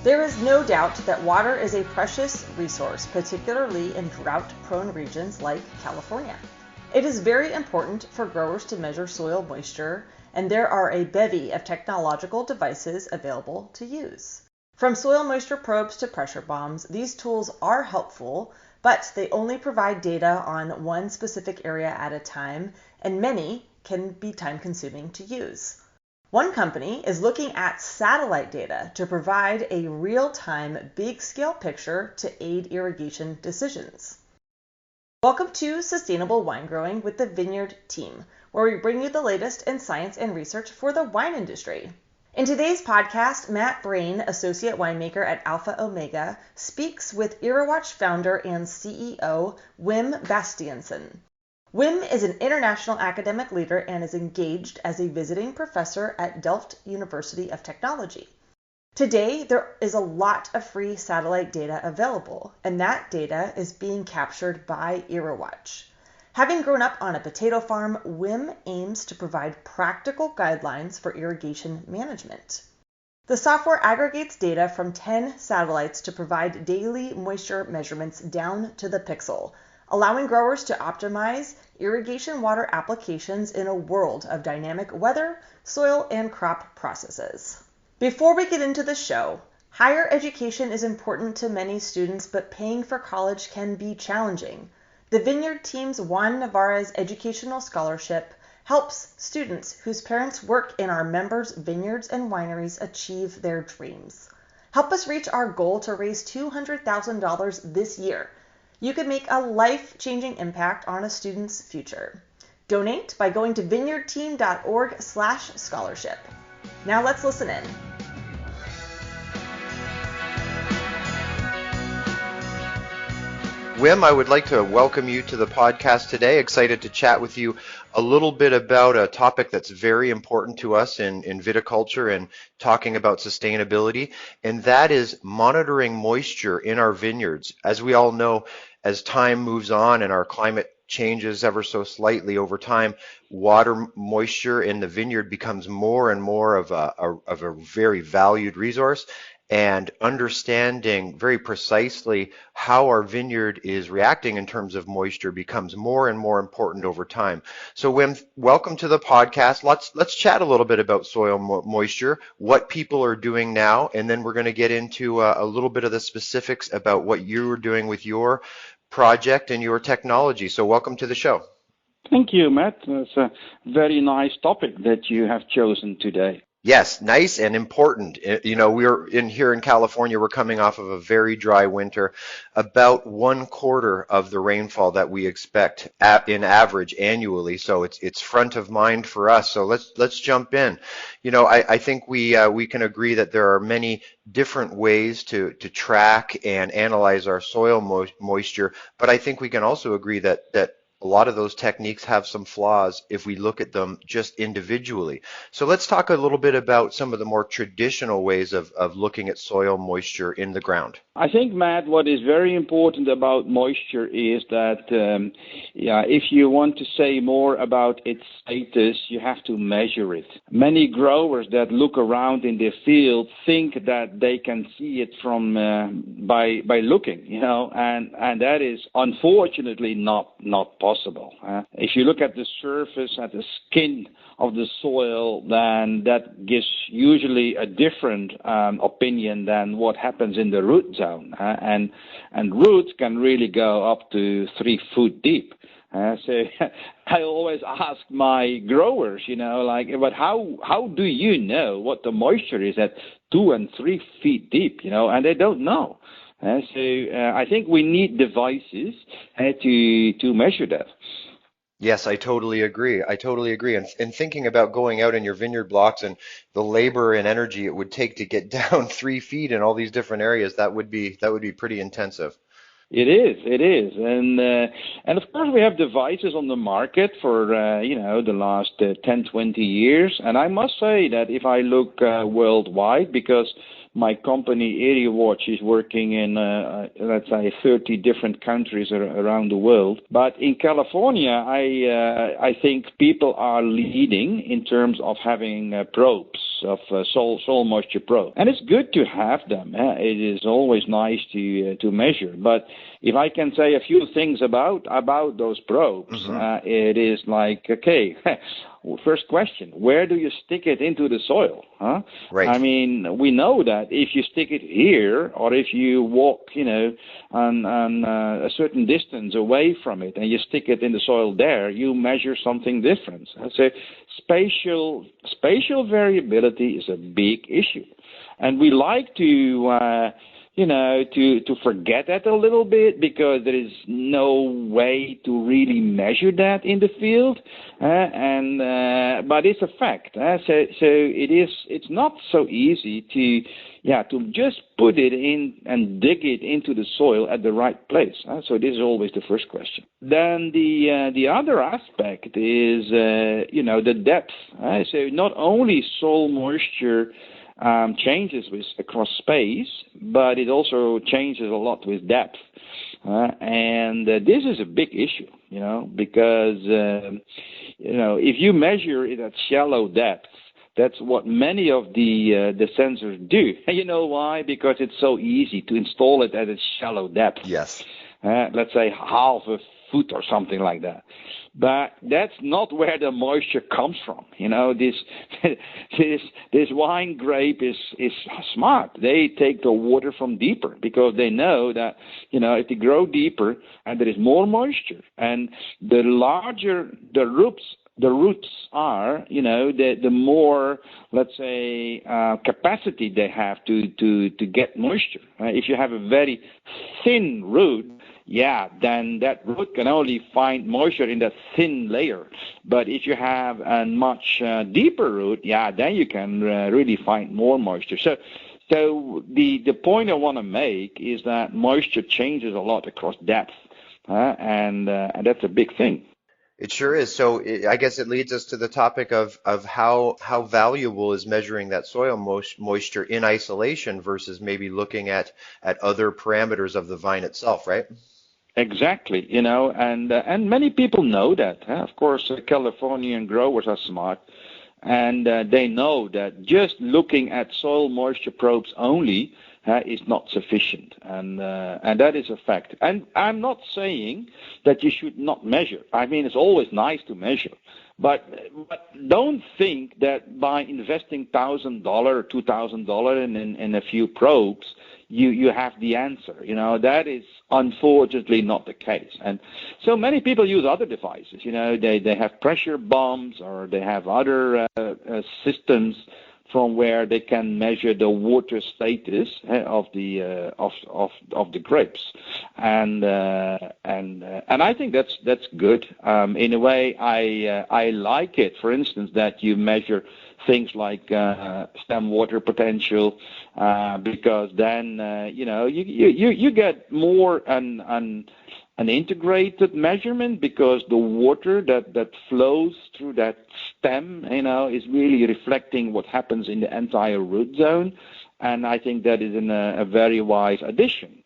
There is no doubt that water is a precious resource, particularly in drought-prone regions like California. It is very important for growers to measure soil moisture, and there are a bevy of technological devices available to use. From soil moisture probes to pressure bombs, these tools are helpful, but they only provide data on one specific area at a time, and many can be time-consuming to use. One company is looking at satellite data to provide a real-time, big-scale picture to aid irrigation decisions. Welcome to Sustainable Wine Growing with the Vineyard Team, where we bring you the latest in science and research for the wine industry. In today's podcast, Matt Brain, associate winemaker at Alpha Omega, speaks with Irrewatch founder and CEO Wim Bastiaansen. Wim is an international academic leader and is engaged as a visiting professor at Delft University of Technology. Today, there is a lot of free satellite data available, and that data is being captured by Irrewatch. Having grown up on a potato farm, Wim aims to provide practical guidelines for irrigation management. The software aggregates data from 10 satellites to provide daily moisture measurements down to the pixel, allowing growers to optimize irrigation water applications in a world of dynamic weather, soil, and crop processes. Before we get into the show, higher education is important to many students, but paying for college can be challenging. The Vineyard Team's Juan Navarez Educational Scholarship helps students whose parents work in our members' vineyards and wineries achieve their dreams. Help us reach our goal to raise $200,000 this year. You can make a life-changing impact on a student's future. Donate by going to vineyardteam.org/scholarship. Now let's listen in. Wim, I would like to welcome you to the podcast today. Excited to chat with you a little bit about a topic that's very important to us in viticulture and talking about sustainability, and that is monitoring moisture in our vineyards. As we all know, as time moves on and our climate changes ever so slightly over time, water moisture in the vineyard becomes more and more of a very valued resource. And understanding very precisely how our vineyard is reacting in terms of moisture becomes more and more important over time. So Wim, welcome to the podcast. Let's chat a little bit about soil moisture, what people are doing now, and then we're going to get into a little bit of the specifics about what you are doing with your project and your technology. So welcome to the show. Thank you, Matt. It's a very nice topic that you have chosen today. Yes, nice and important. You know, we're here in California, we're coming off of a very dry winter, about 1/4 of the rainfall that we expect in average annually. So it's front of mind for us. So let's jump in. You know, I think we can agree that there are many different ways to track and analyze our soil moisture, but I think we can also agree that a lot of those techniques have some flaws if we look at them just individually. So let's talk a little bit about some of the more traditional ways of looking at soil moisture in the ground. I think, Matt, what is very important about moisture is that, if you want to say more about its status, you have to measure it. Many growers that look around in their field think that they can see it from by looking, and that is unfortunately not possible. If you look at the surface, at the skin of the soil, then that gives usually a different opinion than what happens in the root zone. And roots can really go up to 3 foot deep. So I always ask my growers, but how do you know what the moisture is at 2 and 3 feet deep, and they don't know. So I think we need devices to measure that. Yes, I totally agree. And thinking about going out in your vineyard blocks and the labor and energy it would take to get down 3 feet in all these different areas, that would be pretty intensive. It is. And of course we have devices on the market for, the last 10, 20 years. And I must say that if I look worldwide, because my company Irrewatch is working in, let's say, 30 different countries around the world. But in California, I think people are leading in terms of having probes of soil moisture probe, and it's good to have them. It is always nice to measure. But if I can say a few things about those probes, it is like, okay. First question, where do you stick it into the soil? Right. I mean, we know that if you stick it here, or if you walk, on a certain distance away from it, and you stick it in the soil there, you measure something different. So spatial variability is a big issue. And we like to forget that a little bit, because there is no way to really measure that in the field, but it's a fact. So it's not so easy to just put it in and dig it into the soil at the right place. So this is always the first question. Then the other aspect is the depth. So not only soil moisture changes across space, but it also changes a lot with depth. And this is a big issue, because, if you measure it at shallow depths, that's what many of the sensors do. And you know why? Because it's so easy to install it at a shallow depth. Yes. Let's say half a foot or something like that. But that's not where the moisture comes from. This wine grape is smart. They take the water from deeper, because they know that, if they grow deeper and there is more moisture, and the larger the roots are, the more, let's say, capacity they have to get moisture. If you have a very thin root, then that root can only find moisture in that thin layer. But if you have a much deeper root, then you can really find more moisture. So the point I want to make is that moisture changes a lot across depth, and that's a big thing. It sure is. So I guess it leads us to the topic of how valuable is measuring that soil moisture in isolation versus maybe looking at other parameters of the vine itself, right? Exactly, and many people know that. Of course, Californian growers are smart, and they know that just looking at soil moisture probes only is not sufficient, and that is a fact. And I'm not saying that you should not measure. I mean, it's always nice to measure, but don't think that by investing $1,000 or $2,000 in a few probes, you have the answer. That is unfortunately not the case. And so many people use other devices. They have pressure bombs, or they have other systems from where they can measure the water status of the grapes, and I think that's good. In a way, I like it. For instance, that you measure things like stem water potential, because then you get more an integrated measurement, because the water that flows through that stem, is really reflecting what happens in the entire root zone, and I think that is a very wise addition.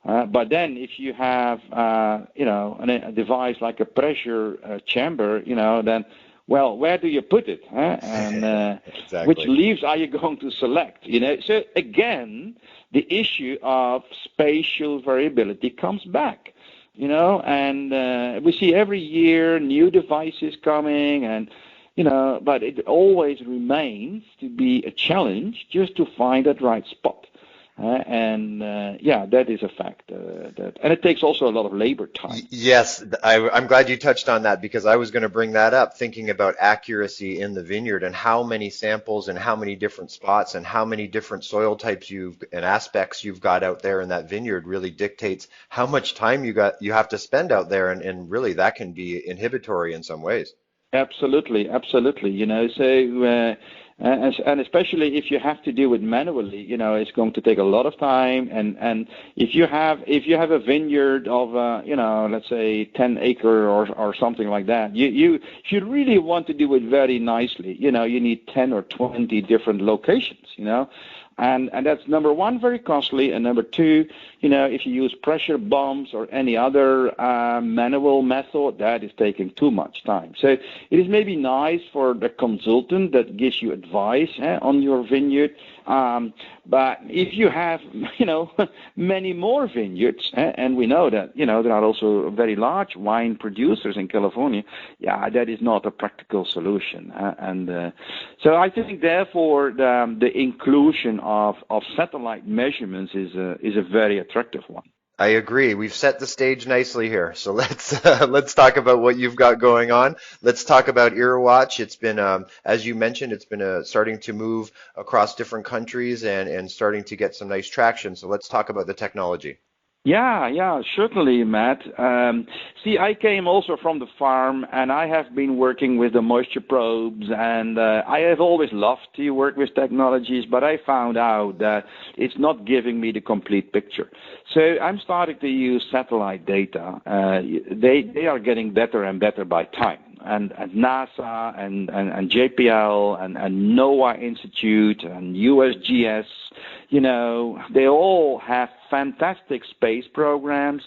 But then, if you have a device like a pressure chamber, then, well, where do you put it? And exactly. Which leaves are you going to select? So again, the issue of spatial variability comes back. And we see every year new devices coming, and but it always remains to be a challenge just to find that right spot. That is a fact. And it takes also a lot of labor time. Yes, I'm glad you touched on that, because I was going to bring that up, thinking about accuracy in the vineyard and how many samples and how many different spots and how many different soil types and aspects you've got out there in that vineyard really dictates how much time you have to spend out there, and really that can be inhibitory in some ways. Absolutely. So. And especially if you have to do it manually, it's going to take a lot of time. And if you have a vineyard of, let's say 10 acre or something like that, you really want to do it very nicely. You need 10 or 20 different locations. And that's number one, very costly, and number two, if you use pressure bombs or any other manual method, that is taking too much time. So it is maybe nice for the consultant that gives you advice on your vineyard, but if you have, many more vineyards, and we know that, there are also very large wine producers in California, that is not a practical solution. So I think, therefore, the inclusion of satellite measurements is a very attractive one. I agree. We've set the stage nicely here. So let's talk about what you've got going on. Let's talk about IrriWatch. It's been, as you mentioned, it's been starting to move across different countries and starting to get some nice traction. So let's talk about the technology. Yeah, certainly, Matt. See, I came also from the farm, and I have been working with the moisture probes, and I have always loved to work with technologies, but I found out that it's not giving me the complete picture. So I'm starting to use satellite data. They are getting better and better by time. And NASA and JPL and NOAA Institute and USGS, they all have fantastic space programs,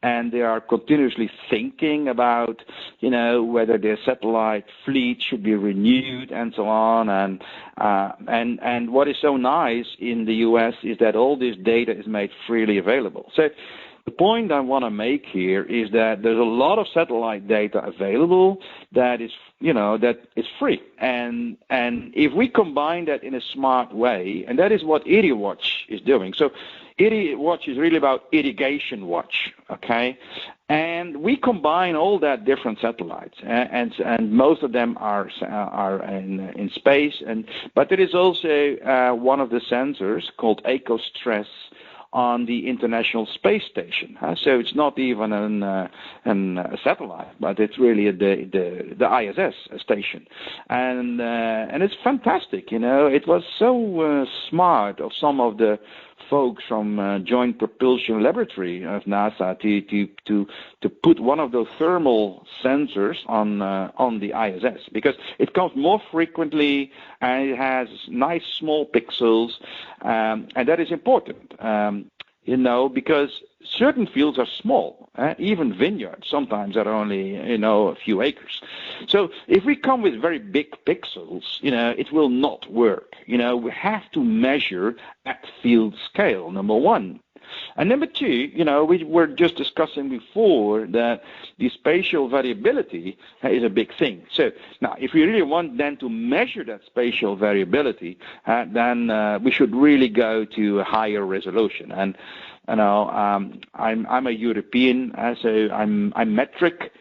and they are continuously thinking about, whether their satellite fleet should be renewed and so on. And what is so nice in the U.S. is that all this data is made freely available. So the point I want to make here is that there's a lot of satellite data available that is, that is free. And if we combine that in a smart way, and that is what IrriWatch is doing. So IrriWatch is really about irrigation watch, okay? And we combine all that different satellites, and most of them are in space. But there is also one of the sensors called EcoStress on the International Space Station. So it's not even a satellite, but it's really the ISS station. And it's fantastic, It was so smart of some of the folks from Joint Propulsion Laboratory of NASA to put one of those thermal sensors on the ISS, because it comes more frequently and it has nice small pixels, and that is important, because certain fields are small. Even vineyards sometimes are only, a few acres. So if we come with very big pixels, it will not work. We have to measure at field scale, number one. And number two, we were just discussing before that the spatial variability is a big thing. So now, if we really want then to measure that spatial variability, then we should really go to a higher resolution. And I'm a European, so I'm metric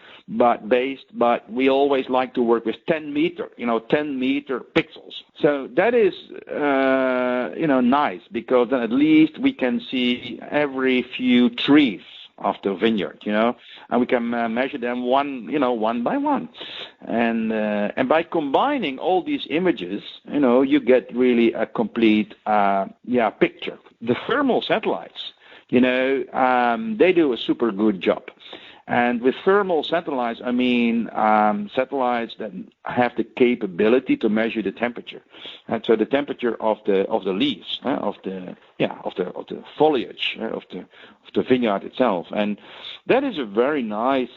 based, but we always like to work with 10 meter pixels. So that is, nice, because then at least we can see every few trees of the vineyard, and we can measure them one by one. And by combining all these images, you get really a complete, picture. The thermal satellites, they do a super good job. And with thermal satellites, I mean satellites that have the capability to measure the temperature, and so the temperature of the leaves, of the foliage of the vineyard itself, and that is a very nice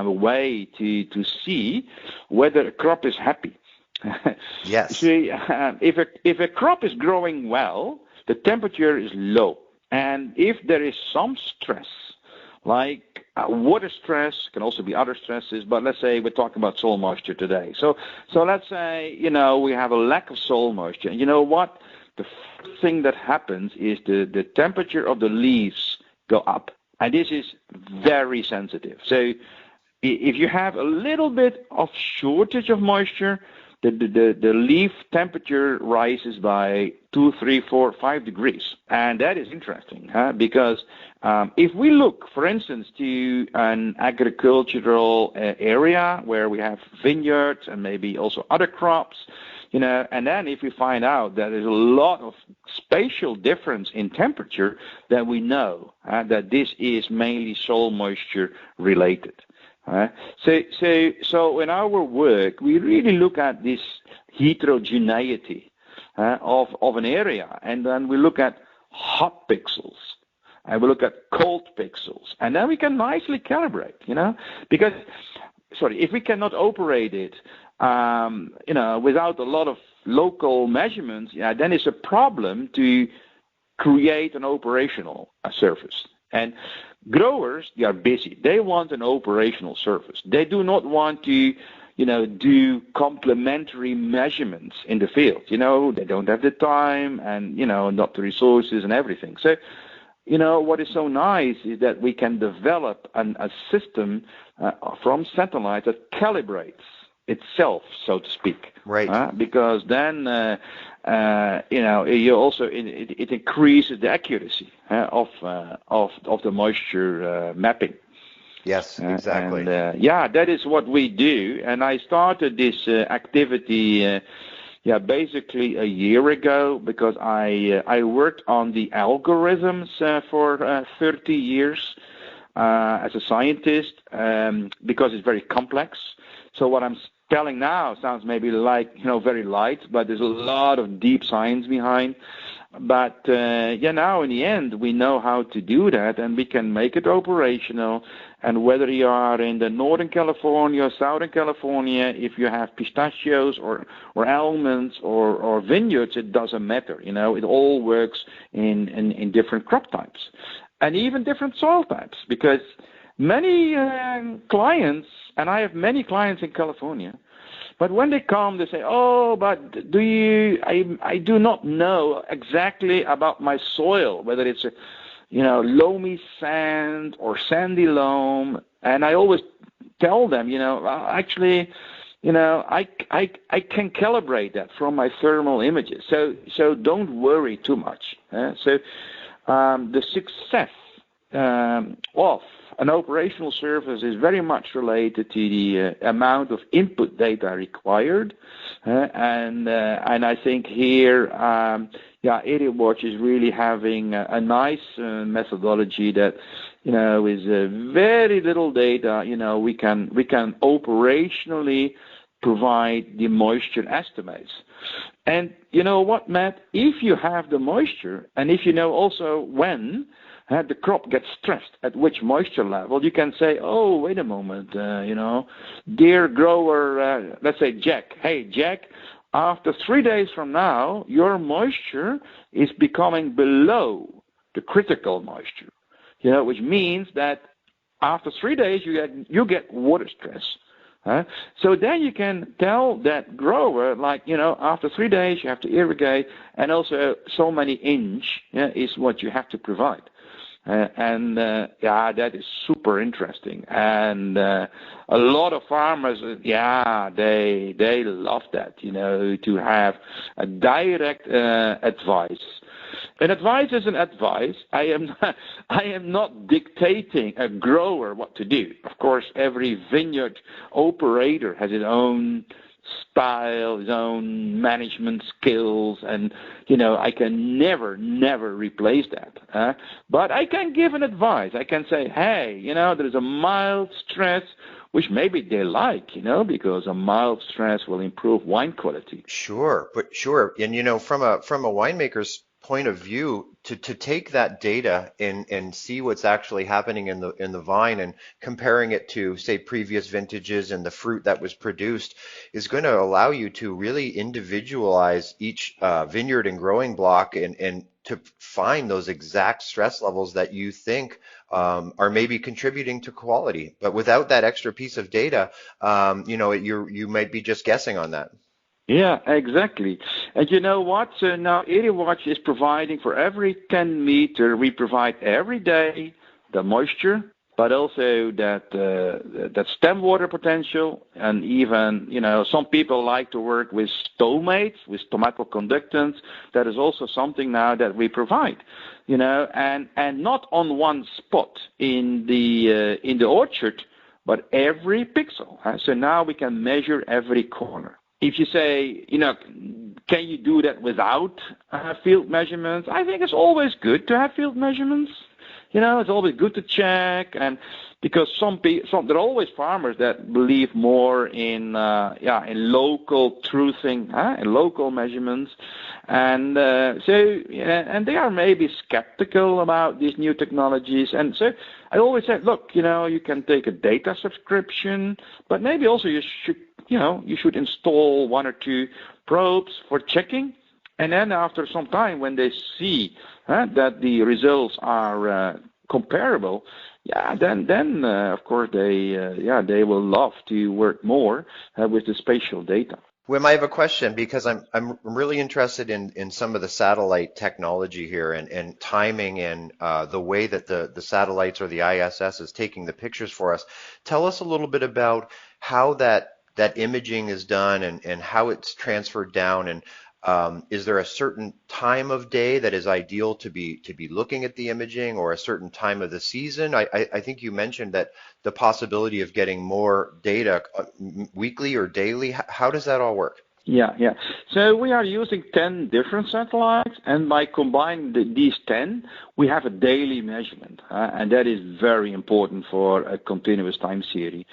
way to see whether a crop is happy. Yes. See, if a crop is growing well, the temperature is low, and if there is some stress, like water stress, can also be other stresses, but let's say we're talking about soil moisture today. So let's say, we have a lack of soil moisture. And you know what? The first thing that happens is the temperature of the leaves go up. And this is very sensitive. So if you have a little bit of shortage of moisture, the leaf temperature rises by 2, 3, 4, 5 degrees. And that is interesting, because if we look, for instance, to an agricultural area where we have vineyards and maybe also other crops, and then if we find out that there's a lot of spatial difference in temperature, then we know that this is mainly soil moisture related. So in our work, we really look at this heterogeneity of an area, and then we look at hot pixels, and we look at cold pixels, and then we can nicely calibrate, because, if we cannot operate it, without a lot of local measurements, then it's a problem to create an operational surface. And growers, they are busy. They want an operational surface. They do not want to, do complementary measurements in the field. They don't have the time and, not the resources and everything. So, what is so nice is that we can develop a system from satellite that calibrates itself, so to speak. Right. Because then, you also it increases the accuracy of the moisture mapping. Yes, exactly. And that is what we do. And I started this activity, basically a year ago, because I worked on the algorithms for 30 years as a scientist, because it's very complex. So what I'm telling now sounds maybe like, very light, but there's a lot of deep science behind. But, now in the end, we know how to do that, and we can make it operational. And whether you are in the Northern California or Southern California, if you have pistachios or almonds or vineyards, it doesn't matter. It all works in different crop types and even different soil types, because many clients, and I have many clients in California, but when they come, they say, "Oh, but I do not know exactly about my soil, whether it's a, loamy sand or sandy loam." And I always tell them, actually, I can calibrate that from my thermal images. So don't worry too much. The success of an operational surface is very much related to the amount of input data required, and I think here, AreaWatch is really having a nice methodology that, with very little data, we can operationally provide the moisture estimates. And you know what, Matt? If you have the moisture, and if you know also when the crop gets stressed, at which moisture level, you can say, "Oh, wait a moment, dear grower, let's say Jack. Hey, Jack, after 3 days from now, your moisture is becoming below the critical moisture," which means that after 3 days you get water stress. So then you can tell that grower, after 3 days you have to irrigate, and also so many inch is what you have to provide. That is super interesting, and a lot of farmers, they love that, to have a direct advice. And advice is an advice. I am not dictating a grower what to do. Of course, every vineyard operator has his own style, his own management skills, and I can never replace that. But I can give an advice. I can say, hey, there is a mild stress, which maybe they like, because a mild stress will improve wine quality. Sure. And from a winemaker's point of view, to take that data and see what's actually happening in the vine and comparing it to, say, previous vintages and the fruit that was produced is going to allow you to really individualize each vineyard and growing block and to find those exact stress levels that you think are maybe contributing to quality. But without that extra piece of data, you might be just guessing on that. Yeah, exactly. And you know what? So now AreaWatch is providing for every 10 meter, we provide every day the moisture, but also that stem water potential. And even, some people like to work with stomates, with stomatal conductance. That is also something now that we provide, and not on one spot in the orchard, but every pixel. So now we can measure every corner. If you say, can you do that without field measurements? I think it's always good to have field measurements, it's always good to check, and because there are always farmers that believe more in local truthing, in local measurements, and and they are maybe skeptical about these new technologies. And so I always say, look, you can take a data subscription, but maybe also you should install one or two probes for checking. And then after some time, when they see that the results are comparable, then of course they will love to work more with the spatial data. Wim, I have a question because I'm really interested in some of the satellite technology here and timing and the way that the satellites or the ISS is taking the pictures for us. Tell us a little bit about how that imaging is done and how it's transferred down, and is there a certain time of day that is ideal to be looking at the imaging, or a certain time of the season? I think you mentioned that the possibility of getting more data weekly or daily. How does that all work? Yeah. So we are using 10 different satellites, and by combining these 10, we have a daily measurement, and that is very important for a continuous time series.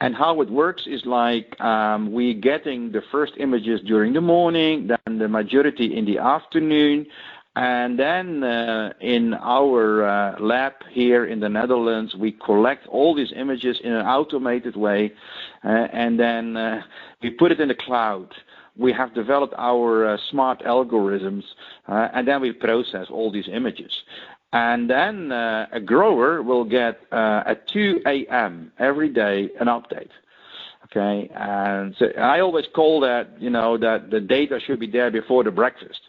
And how it works is like we're getting the first images during the morning, then the majority in the afternoon, and then in our lab here in the Netherlands, we collect all these images in an automated way, and then we put it in the cloud. We have developed our smart algorithms, and then we process all these images. And then a grower will get at 2 a.m. every day an update. Okay, and so I always call that, that the data should be there before the breakfast,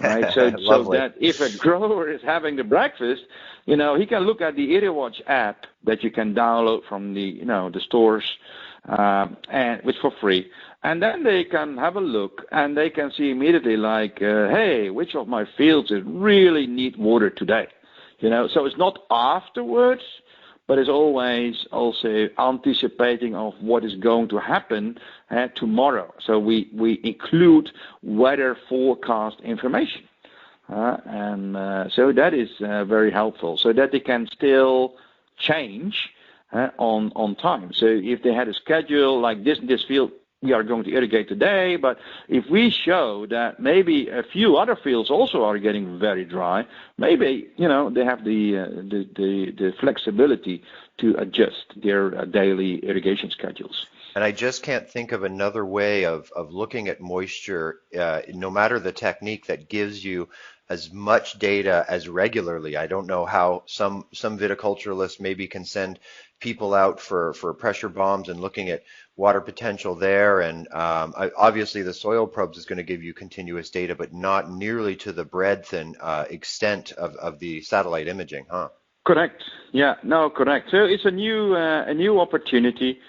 right? So that if a grower is having the breakfast, he can look at the IRIWatch app that you can download from the stores, and which for free. And then they can have a look, and they can see immediately, like, hey, which of my fields really need water today? So it's not afterwards, but it's always also anticipating of what is going to happen tomorrow. So we include weather forecast information, and so that is very helpful, so that they can still change on time. So if they had a schedule like this field, we are going to irrigate today, but if we show that maybe a few other fields also are getting very dry, maybe they have the flexibility to adjust their daily irrigation schedules. And I just can't think of another way of looking at moisture, no matter the technique, that gives you as much data as regularly. I don't know how some viticulturalists maybe can send people out for pressure bombs and looking at water potential there, and obviously the soil probes is going to give you continuous data, but not nearly to the breadth and extent of the satellite imaging, huh? Correct. Yeah, no, correct. So it's a new opportunity.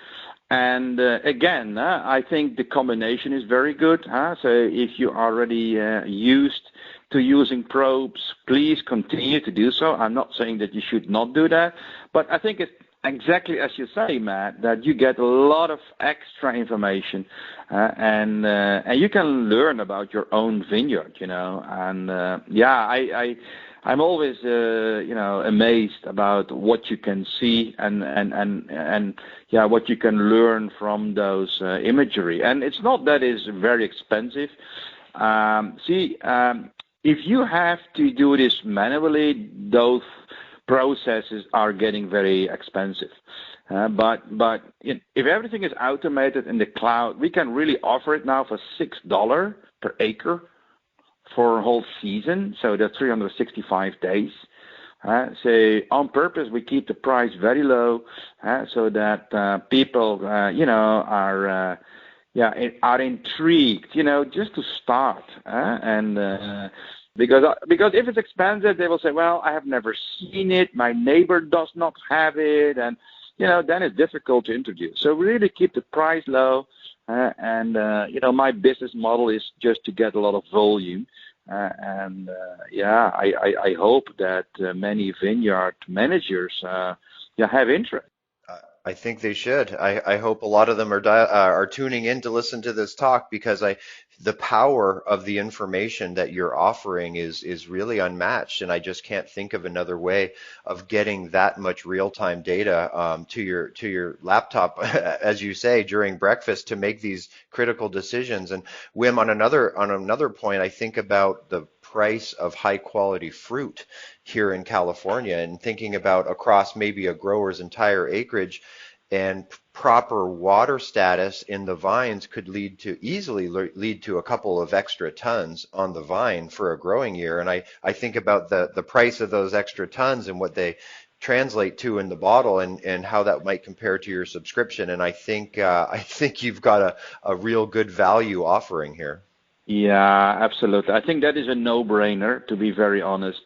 And again, I think the combination is very good. So if you already used to using probes, please continue to do so. I'm not saying that you should not do that, but I think it's exactly as you say, Matt, that you get a lot of extra information, and you can learn about your own vineyard, And I'm always amazed about what you can see and what you can learn from those imagery. And it's not that it's very expensive. If you have to do this manually, those processes are getting very expensive. But if everything is automated in the cloud, we can really offer it now for $6 per acre for a whole season, so that's 365 days. So on purpose, we keep the price very low, so that people, are intrigued, just to start, because if it's expensive, they will say, well, I have never seen it, my neighbor does not have it, and then it's difficult to introduce. So we really keep the price low, and my business model is just to get a lot of volume, I hope that many vineyard managers have interest. I think they should. I hope a lot of them are tuning in to listen to this talk because the power of the information that you're offering is really unmatched, and I just can't think of another way of getting that much real-time data to your laptop, as you say, during breakfast to make these critical decisions. And Wim, on another point, I think about the price of high quality fruit here in California and thinking about across maybe a grower's entire acreage, and proper water status in the vines could easily lead to a couple of extra tons on the vine for a growing year. And I think about the price of those extra tons and what they translate to in the bottle, and how that might compare to your subscription. And I think you've got a real good value offering here. Yeah, absolutely. I think that is a no-brainer, to be very honest.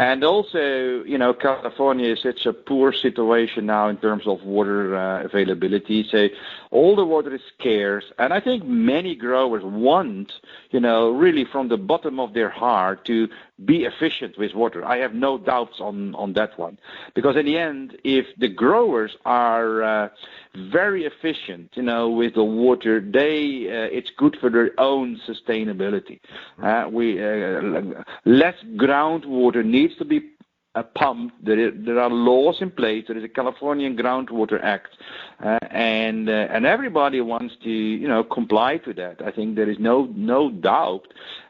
And also, California is such a poor situation now in terms of water availability. So all the water is scarce. And I think many growers want, really from the bottom of their heart to be efficient with water. I have no doubts on that one. Because in the end, if the growers are very efficient, with the water, it's good for their own sustainability. Less groundwater needs to be pumped. There are laws in place. There is a Californian Groundwater Act, and everybody wants to, comply to that. I think there is no doubt,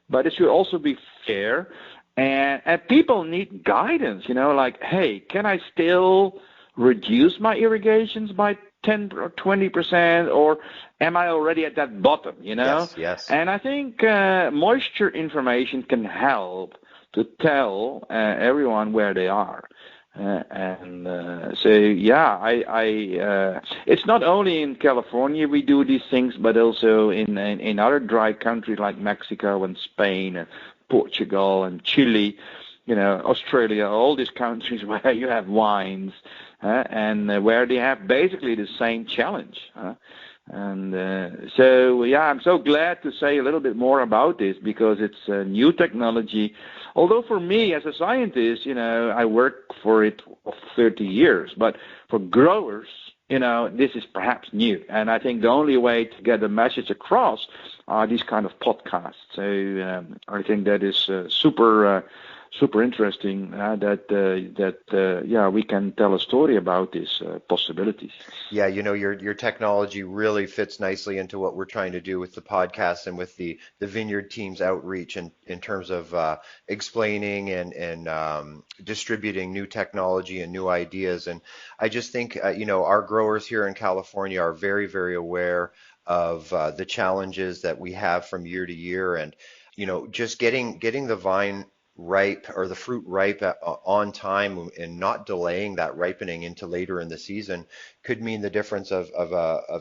but it should also be fair. And people need guidance, like, hey, can I still reduce my irrigations by 10 or 20%, or am I already at that bottom, Yes. And I think moisture information can help to tell everyone where they are. It's not only in California we do these things, but also in other dry countries like Mexico and Spain and Portugal and Chile, Australia, all these countries where you have wines, and where they have basically the same challenge. I'm so glad to say a little bit more about this because it's a new technology. Although for me as a scientist, I work for it for 30 years, but for growers, this is perhaps new. And I think the only way to get the message across are these kind of podcasts. So I think that is super interesting that we can tell a story about these possibilities. Yeah, your technology really fits nicely into what we're trying to do with the podcast and with the Vineyard team's outreach in terms of explaining and distributing new technology and new ideas. And I just think our growers here in California are very, very aware of the challenges that we have from year to year, and just getting the vine ripe or the fruit ripe on time and not delaying that ripening into later in the season could mean the difference of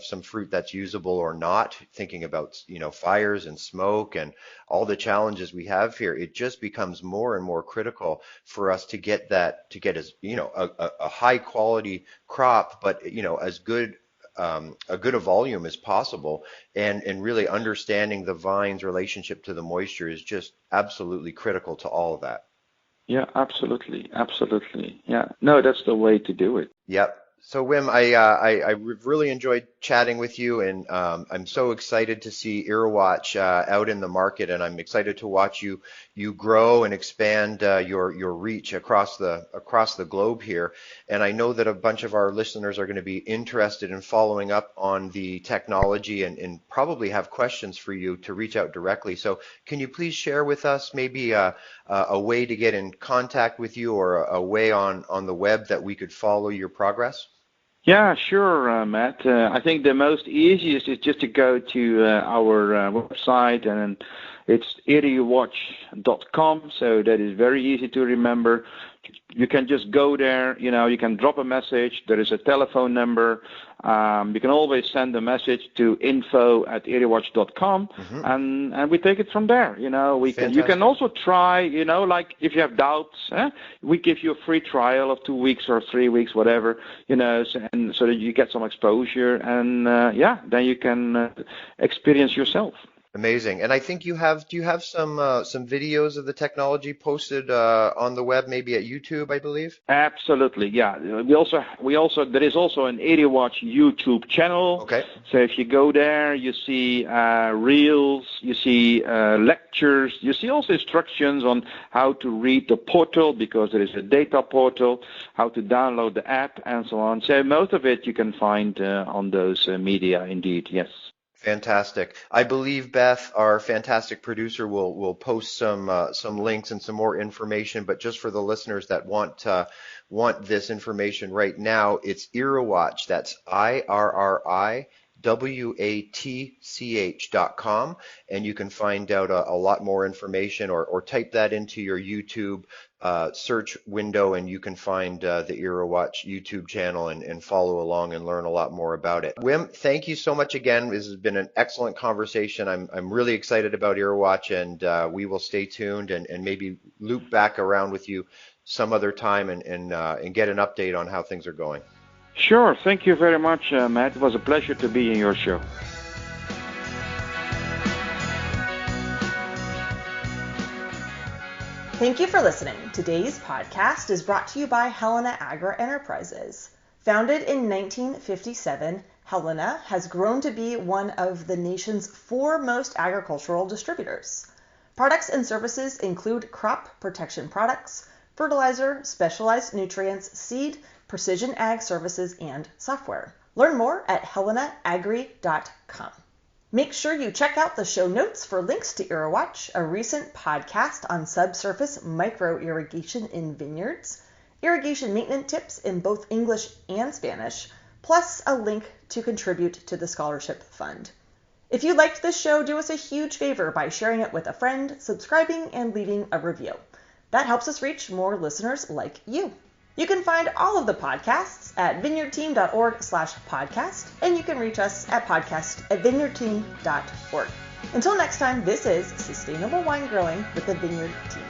some fruit that's usable or not. Thinking about fires and smoke and all the challenges we have here, it just becomes more and more critical for us to get as a high quality crop, but as good a good a volume as possible, and really understanding the vine's relationship to the moisture is just absolutely critical to all of that. Yeah, absolutely. Yeah, no, that's the way to do it. Yep. So Wim, I really enjoyed chatting with you, and I'm so excited to see Irriwatch out in the market, and I'm excited to watch you grow and expand your reach across the globe here. And I know that a bunch of our listeners are going to be interested in following up on the technology and probably have questions for you to reach out directly. So can you please share with us maybe a way to get in contact with you, or a way on the web that we could follow your progress? Yeah, sure, Matt. I think the most easiest is just to go to our website, and it's irriwatch.com. So that is very easy to remember. You can just go there. You can drop a message. There is a telephone number. You can always send a message to info@irriwatch.com, and we take it from there. You can also try. Like if you have doubts, we give you a free trial of 2 weeks or 3 weeks, whatever. So that you get some exposure, and then you can experience yourself. Amazing. And I think do you have some videos of the technology posted on the web, maybe at YouTube, I believe? Absolutely, yeah. We also there is also an AreaWatch YouTube channel. Okay. So if you go there, you see reels, you see lectures, you see also instructions on how to read the portal, because there is a data portal, how to download the app, and so on. So most of it you can find on those media, indeed. Yes. Fantastic. I believe Beth, our fantastic producer, will post some links and some more information. But just for the listeners that want this information right now, it's IRRIWatch. That's IRRIWATCH.com, and you can find out a lot more information, or type that into your YouTube search window, and you can find the IRRIWatch YouTube channel and follow along and learn a lot more about it. Wim, thank you so much again. This has been an excellent conversation. I'm really excited about IRRIWatch, and we will stay tuned and maybe loop back around with you some other time and get an update on how things are going. Sure. Thank you very much, Matt. It was a pleasure to be in your show. Thank you for listening. Today's podcast is brought to you by Helena Agri Enterprises. Founded in 1957, Helena has grown to be one of the nation's foremost agricultural distributors. Products and services include crop protection products, fertilizer, specialized nutrients, seed, precision ag services, and software. Learn more at helenaagri.com. Make sure you check out the show notes for links to IRRIWatch, a recent podcast on subsurface micro irrigation in vineyards, irrigation maintenance tips in both English and Spanish, plus a link to contribute to the scholarship fund. If you liked this show, do us a huge favor by sharing it with a friend, subscribing, and leaving a review. That helps us reach more listeners like you. You can find all of the podcasts at vineyardteam.org/podcast, and you can reach us at podcast@vineyardteam.org. Until next time, this is Sustainable Wine Growing with the Vineyard Team.